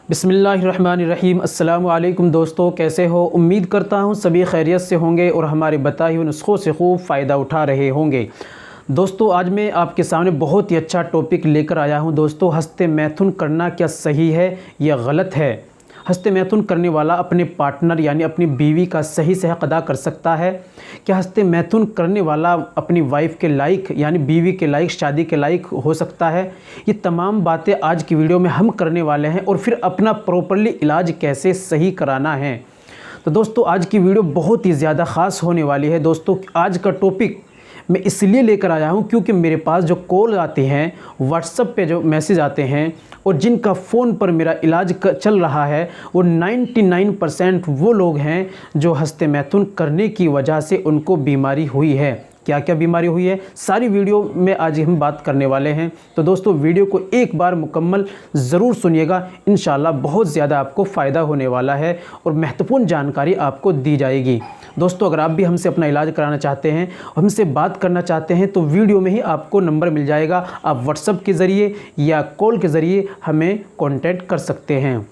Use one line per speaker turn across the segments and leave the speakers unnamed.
बिस्मिल्लाहिर्रहमानिर्रहीम। अस्सलाम वालेकुम दोस्तों, कैसे हो? उम्मीद करता हूँ सभी खैरियत से होंगे और हमारे बताए हुए नुस्ख़ों से खूब फ़ायदा उठा रहे होंगे। दोस्तों, आज मैं आपके सामने बहुत ही अच्छा टॉपिक लेकर आया हूँ। दोस्तों, हस्ते मैथुन करना क्या सही है या गलत है? हस्ते मैथुन करने वाला अपने पार्टनर यानी अपनी बीवी का सही से हक़ अदा कर सकता है? क्या हस्ते मैथुन करने वाला अपनी वाइफ के लायक यानी बीवी के लायक, शादी के लायक हो सकता है? ये तमाम बातें आज की वीडियो में हम करने वाले हैं और फिर अपना प्रॉपरली इलाज कैसे सही कराना है। तो दोस्तों, आज की वीडियो बहुत ही ज़्यादा ख़ास होने वाली है। दोस्तों, आज का टॉपिक मैं इसलिए लेकर आया हूं क्योंकि मेरे पास जो कॉल आते हैं, व्हाट्सएप पे जो मैसेज आते हैं और जिनका फ़ोन पर मेरा इलाज चल रहा है, वो 99% वो लोग हैं जो हस्ते मैथुन करने की वजह से उनको बीमारी हुई है। क्या क्या बीमारी हुई है, सारी वीडियो में आज हम बात करने वाले हैं। तो दोस्तों, वीडियो को एक बार मुकम्मल ज़रूर सुनिएगा। इंशाल्लाह बहुत ज़्यादा आपको फ़ायदा होने वाला है और महत्वपूर्ण जानकारी आपको दी जाएगी। दोस्तों, अगर आप भी हमसे अपना इलाज कराना चाहते हैं, हमसे बात करना चाहते हैं, तो वीडियो में ही आपको नंबर मिल जाएगा। आप व्हाट्सएप के ज़रिए या कॉल के ज़रिए हमें कॉन्टैक्ट कर सकते हैं।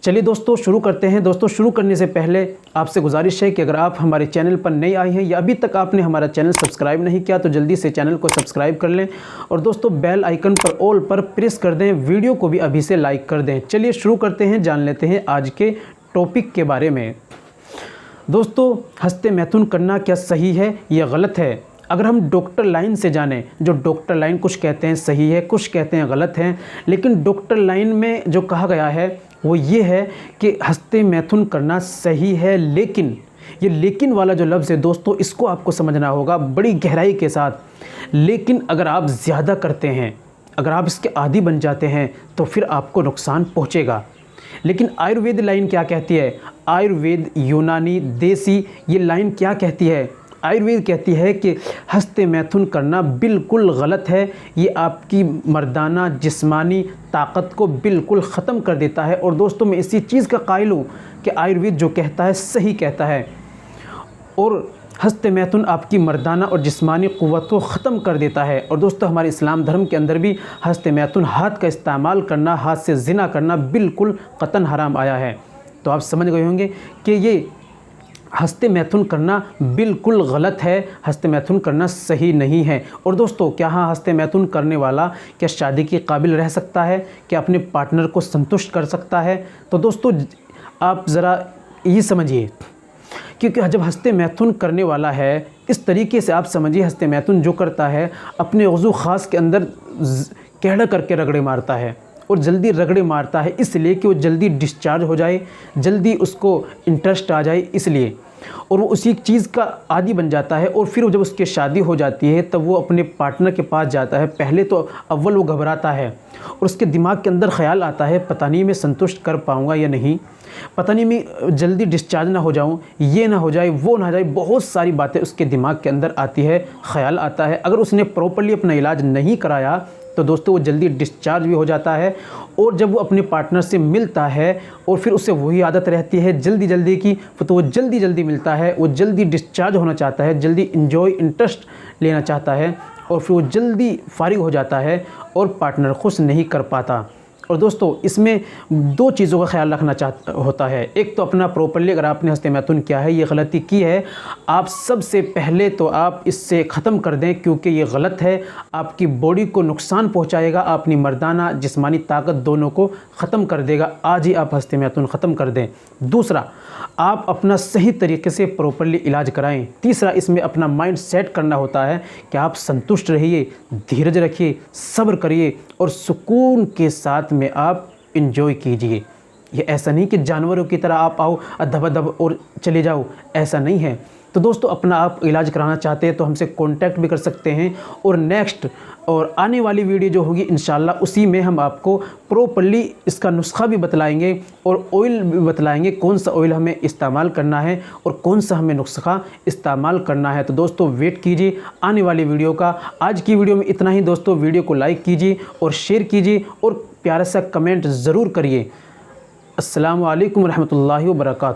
चलिए दोस्तों, शुरू करते हैं। दोस्तों, शुरू करने से पहले आपसे गुजारिश है कि अगर आप हमारे चैनल पर नए आए हैं या अभी तक आपने हमारा चैनल सब्सक्राइब नहीं किया तो जल्दी से चैनल को सब्सक्राइब कर लें और दोस्तों बेल आइकन पर ऑल पर प्रेस कर दें। वीडियो को भी अभी से लाइक कर दें। चलिए शुरू करते हैं, जान लेते हैं आज के टॉपिक के बारे में। दोस्तों, हस्ते मैथुन करना क्या सही है या गलत है? अगर हम डॉक्टर लाइन से जानें, जो डॉक्टर लाइन कुछ कहते हैं सही है, कुछ कहते हैं गलत है, लेकिन डॉक्टर लाइन में जो कहा गया है वो ये है कि हस्ते मैथुन करना सही है। लेकिन ये लेकिन वाला जो लफ्ज़ है दोस्तों, इसको आपको समझना होगा बड़ी गहराई के साथ। लेकिन अगर आप ज़्यादा करते हैं, अगर आप इसके आदी बन जाते हैं तो फिर आपको नुकसान पहुँचेगा। लेकिन आयुर्वेद लाइन क्या कहती है? आयुर्वेद, यूनानी, देसी, ये लाइन क्या कहती है? आयुर्वेद कहती है कि हस्ते मैथुन करना बिल्कुल गलत है। ये आपकी मर्दाना जिस्मानी ताकत को बिल्कुल ख़त्म कर देता है। और दोस्तों, मैं इसी चीज़ का कायल हूँ कि आयुर्वेद जो कहता है सही कहता है। और हस्ते मैथुन आपकी मर्दाना और जिस्मानी क़ुव्वत को ख़त्म कर देता है। और दोस्तों, हमारे इस्लाम धर्म के अंदर भी हस्ते मैथुन, हाथ का इस्तेमाल करना, हाथ से ज़िना करना बिल्कुल क़तन हराम आया है। तो आप समझ गए होंगे कि ये हस्ते मैथुन करना बिल्कुल गलत है, हस्ते मैथुन करना सही नहीं है। और दोस्तों, क्या हाँ हस्ते मैथुन करने वाला क्या शादी के काबिल रह सकता है? क्या अपने पार्टनर को संतुष्ट कर सकता है? तो दोस्तों, आप ज़रा ये समझिए, क्योंकि जब हस्ते मैथुन करने वाला है, इस तरीके से आप समझिए, हस्ते मैथुन जो करता है अपने उज़ू ख़ास के अंदर कैड़ा करके रगड़े मारता है। और जल्दी रगड़े मारता है इसलिए कि वो जल्दी डिस्चार्ज हो जाए, जल्दी उसको इंटरेस्ट आ जाए इसलिए। और वो उसी चीज़ का आदी बन जाता है। और फिर जब उसकी शादी हो जाती है तब वो अपने पार्टनर के पास जाता है। पहले तो अव्वल वो घबराता है और उसके दिमाग के अंदर ख़्याल आता है, पता नहीं मैं संतुष्ट कर पाऊँगा या नहीं, पता नहीं मैं जल्दी डिस्चार्ज ना हो जाऊँ, ये ना हो जाए, वो ना हो जाए। बहुत सारी बातें उसके दिमाग के अंदर आती है, ख़्याल आता है। अगर उसने प्रॉपर्ली अपना इलाज नहीं कराया तो दोस्तों वो जल्दी डिस्चार्ज भी हो जाता है। और जब वो अपने पार्टनर से मिलता है और फिर उसे वही आदत रहती है जल्दी जल्दी की, तो वो जल्दी जल्दी मिलता है, वो जल्दी डिस्चार्ज होना चाहता है, जल्दी इंटरेस्ट लेना चाहता है और फिर वो जल्दी फारिग हो जाता है और पार्टनर खुश नहीं कर पाता। और दोस्तों, इसमें दो चीज़ों का ख्याल रखना होता है। एक तो अपना प्रॉपर्ली, अगर आपने हस्ते मैथुन किया है, ये गलती की है, आप सबसे पहले तो आप इससे ख़त्म कर दें, क्योंकि ये गलत है, आपकी बॉडी को नुकसान पहुंचाएगा, अपनी मर्दाना जिस्मानी ताकत दोनों को ख़त्म कर देगा। आज ही आप हस्ते मैथुन ख़त्म कर दें। दूसरा, आप अपना सही तरीके से प्रॉपर्ली इलाज कराएं। तीसरा, इसमें अपना माइंड सेट करना होता है कि आप संतुष्ट रहिए, धीरज रखिए, सब्र करिए और सुकून के साथ में आप इंजॉय कीजिए। ये ऐसा नहीं कि जानवरों की तरह आप आओ धबाधब और चले जाओ, ऐसा नहीं है। तो दोस्तों, अपना आप इलाज कराना चाहते हैं तो हमसे कांटेक्ट भी कर सकते हैं। और नेक्स्ट और आने वाली वीडियो जो होगी इंशाल्लाह, उसी में हम आपको प्रॉपर्ली इसका नुस्खा भी बतलाएंगे और ऑयल भी बतलाएंगे, कौन सा ऑयल हमें इस्तेमाल करना है और कौन सा हमें नुस्खा इस्तेमाल करना है। तो दोस्तों, वेट कीजिए आने वाली वीडियो का। आज की वीडियो में इतना ही दोस्तों। वीडियो को लाइक कीजिए और शेयर कीजिए और प्यारा सा कमेंट ज़रूर करिए। अस्सलामु अलैकुम रहमतुल्लाहि व बरकातहू।